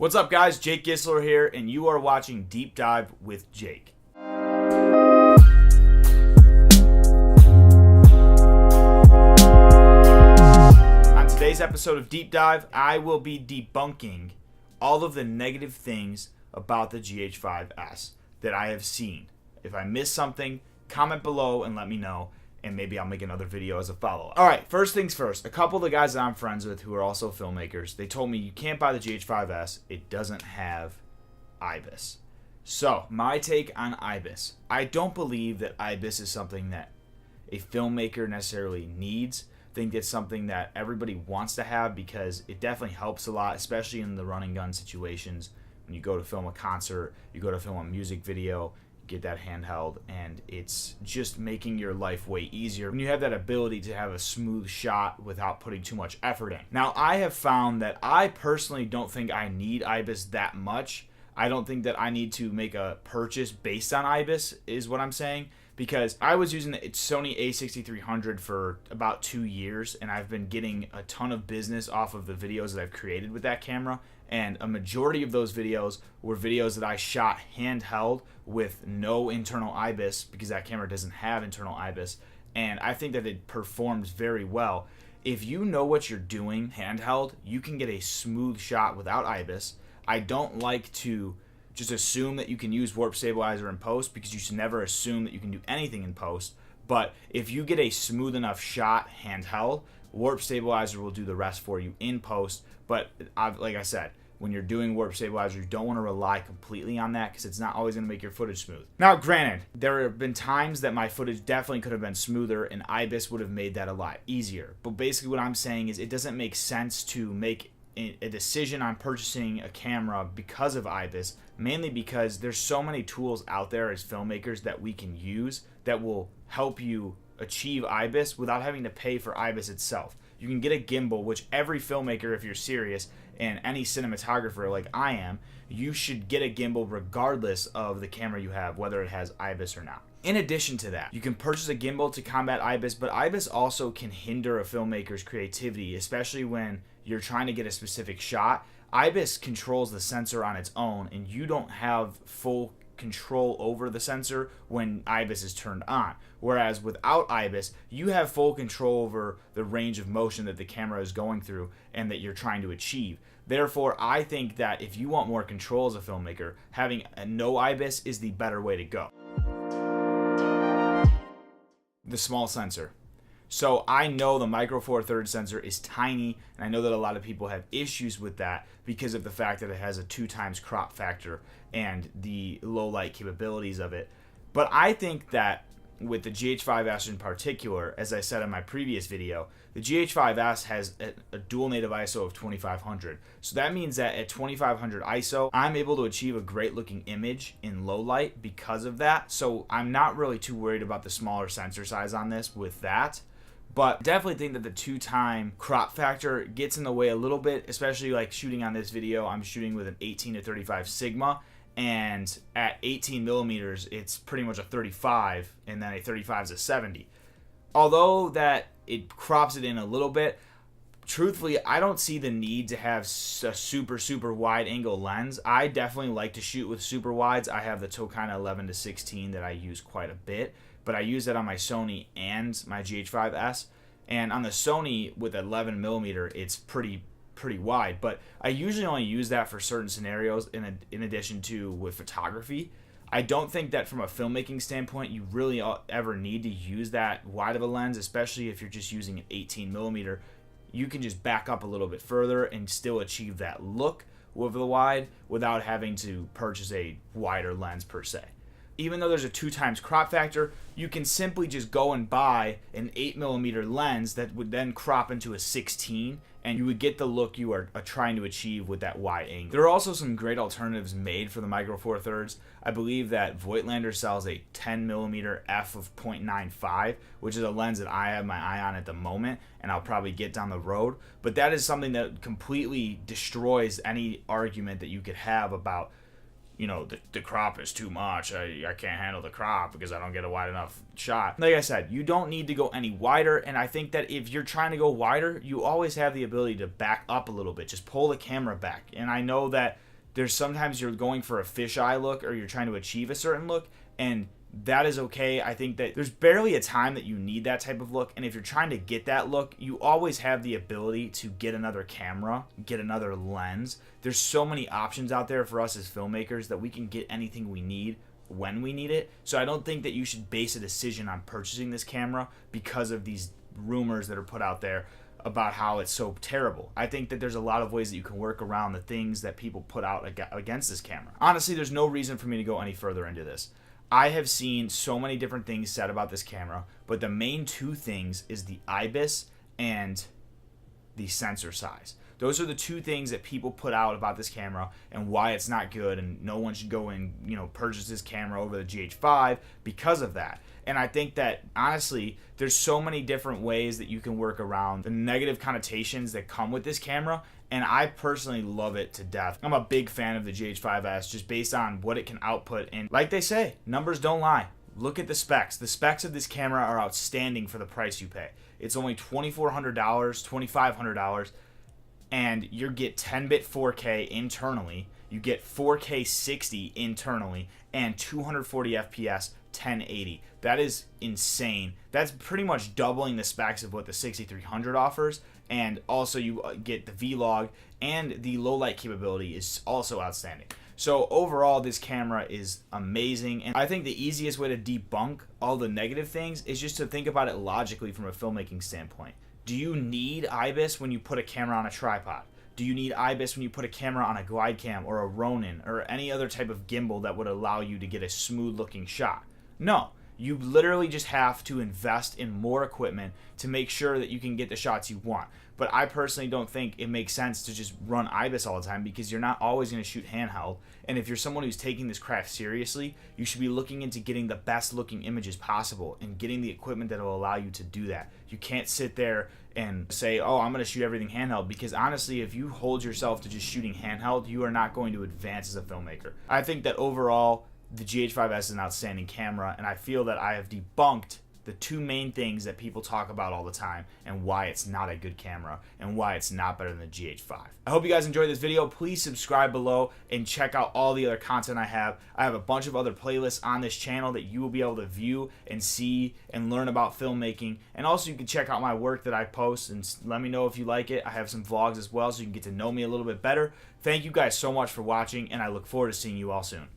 What's up, guys? Jake Gisler here, and you are watching Deep Dive with Jake. On today's episode of Deep Dive, I will be debunking all of the negative things about the GH5s that I have seen. If I miss something, comment below and let me know, and maybe I'll make another video as a follow-up. Alright, first things first. A couple of the guys that I'm friends with who are also filmmakers, they told me you can't buy the GH5s. It doesn't have Ibis. So, my take on Ibis. I don't believe that Ibis is something that a filmmaker necessarily needs. I think it's something that everybody wants to have because it definitely helps a lot, especially in the run and gun situations. When you go to film a concert, you go to film a music video, get that handheld, and it's just making your life way easier when you have that ability to have a smooth shot without putting too much effort in. Now, I have found that I personally don't think I need Ibis that much. I don't think that I need to make a purchase based on Ibis, is what I'm saying, because I was using the Sony a6300 for about 2 years, and I've been getting a ton of business off of the videos that I've created with that camera, and a majority of those videos were videos that I shot handheld with no internal Ibis because that camera doesn't have internal Ibis, and I think that it performs very well. If you know what you're doing handheld, you can get a smooth shot without Ibis. I don't like to just assume that you can use warp stabilizer in post because you should never assume that you can do anything in post, but if you get a smooth enough shot handheld, warp stabilizer will do the rest for you in post. But like I said, when you're doing warp stabilizer, you don't want to rely completely on that because it's not always going to make your footage smooth. Now, granted, there have been times that my footage definitely could have been smoother and Ibis would have made that a lot easier. But basically what I'm saying is it doesn't make sense to make a decision on purchasing a camera because of Ibis, mainly because there's so many tools out there as filmmakers that we can use that will help you achieve Ibis without having to pay for Ibis itself. You can get a gimbal, which every filmmaker, if you're serious, and any cinematographer like I am, you should get a gimbal regardless of the camera you have, whether it has Ibis or not. In addition to that, you can purchase a gimbal to combat Ibis, but Ibis also can hinder a filmmaker's creativity, especially when you're trying to get a specific shot. Ibis controls the sensor on its own, and you don't have full control over the sensor when Ibis is turned on. Whereas without Ibis, you have full control over the range of motion that the camera is going through and that you're trying to achieve. Therefore, I think that if you want more control as a filmmaker, having no Ibis is the better way to go. The small sensor. So I know the micro four thirds sensor is tiny, and I know that a lot of people have issues with that because of the fact that it has a 2x crop factor and the low light capabilities of it. But I think that with the GH5s in particular, as I said in my previous video, the GH5s has a dual native ISO of 2500. So that means that at 2500 ISO, I'm able to achieve a great looking image in low light because of that. So I'm not really too worried about the smaller sensor size on this with that. But definitely think that the 2x crop factor gets in the way a little bit, especially like shooting on this video. I'm shooting with an 18 to 35 Sigma, and at 18 millimeters, it's pretty much a 35, and then a 35 is a 70. Although that it crops it in a little bit, truthfully, I don't see the need to have a super wide angle lens. I definitely like to shoot with super wides. I have the Tokina 11 to 16 that I use quite a bit, but I use that on my Sony and my GH5s. And on the Sony with 11 millimeter, it's pretty wide, but I usually only use that for certain scenarios in addition to with photography. I don't think that from a filmmaking standpoint you really ever need to use that wide of a lens, especially if you're just using an 18 millimeter. You can just back up a little bit further and still achieve that look with the wide without having to purchase a wider lens per se. Even though there's a 2x crop factor, you can simply just go and buy an 8mm lens that would then crop into a 16, and you would get the look you are trying to achieve with that wide angle. There are also some great alternatives made for the micro four thirds. I believe that Voigtlander sells a 10mm f of 0.95, which is a lens that I have my eye on at the moment, and I'll probably get down the road. But that is something that completely destroys any argument that you could have about, you know, the crop is too much. I can't handle the crop because I don't get a wide enough shot. Like I said, you don't need to go any wider, and I think that if you're trying to go wider, you always have the ability to back up a little bit. Just pull the camera back. And I know that There's sometimes you're going for a fisheye look or you're trying to achieve a certain look, and that is okay. I think that there's barely a time that you need that type of look, and if you're trying to get that look, you always have the ability to get another camera, get another lens. There's so many options out there for us as filmmakers that we can get anything we need when we need it. So I don't think that you should base a decision on purchasing this camera because of these rumors that are put out there about how it's so terrible. I think that there's a lot of ways that you can work around the things that people put out against this camera. Honestly, there's no reason for me to go any further into this. I have seen so many different things said about this camera, but the main two things is the Ibis and the sensor size. Those are the two things that people put out about this camera and why it's not good, and no one should go and purchase this camera over the GH5 because of that. And I think that honestly, there's so many different ways that you can work around the negative connotations that come with this camera, and I personally love it to death. I'm a big fan of the GH5s just based on what it can output, and like they say, numbers don't lie. Look at the specs. The specs of this camera are outstanding for the price you pay. It's only $2,400, $2,500, and you get 10-bit 4K internally, you get 4K 60 internally, and 240 FPS 1080. That is insane. That's pretty much doubling the specs of what the 6300 offers, and also you get the V-Log, and the low light capability is also outstanding. So overall, this camera is amazing, and I think the easiest way to debunk all the negative things is just to think about it logically from a filmmaking standpoint. Do you need Ibis when you put a camera on a tripod? Do you need Ibis when you put a camera on a glide cam or a Ronin or any other type of gimbal that would allow you to get a smooth looking shot? No. You literally just have to invest in more equipment to make sure that you can get the shots you want. But I personally don't think it makes sense to just run Ibis all the time because you're not always going to shoot handheld. And if you're someone who's taking this craft seriously, you should be looking into getting the best looking images possible and getting the equipment that will allow you to do that. You can't sit there and say, oh, I'm going to shoot everything handheld, because honestly, if you hold yourself to just shooting handheld, you are not going to advance as a filmmaker. I think that overall, the GH5s is an outstanding camera, and I feel that I have debunked the two main things that people talk about all the time and why it's not a good camera and why it's not better than the GH5. I hope you guys enjoyed this video. Please subscribe below and check out all the other content I have. I have a bunch of other playlists on this channel that you will be able to view and see and learn about filmmaking. And also you can check out my work that I post and let me know if you like it. I have some vlogs as well so you can get to know me a little bit better. Thank you guys so much for watching, and I look forward to seeing you all soon.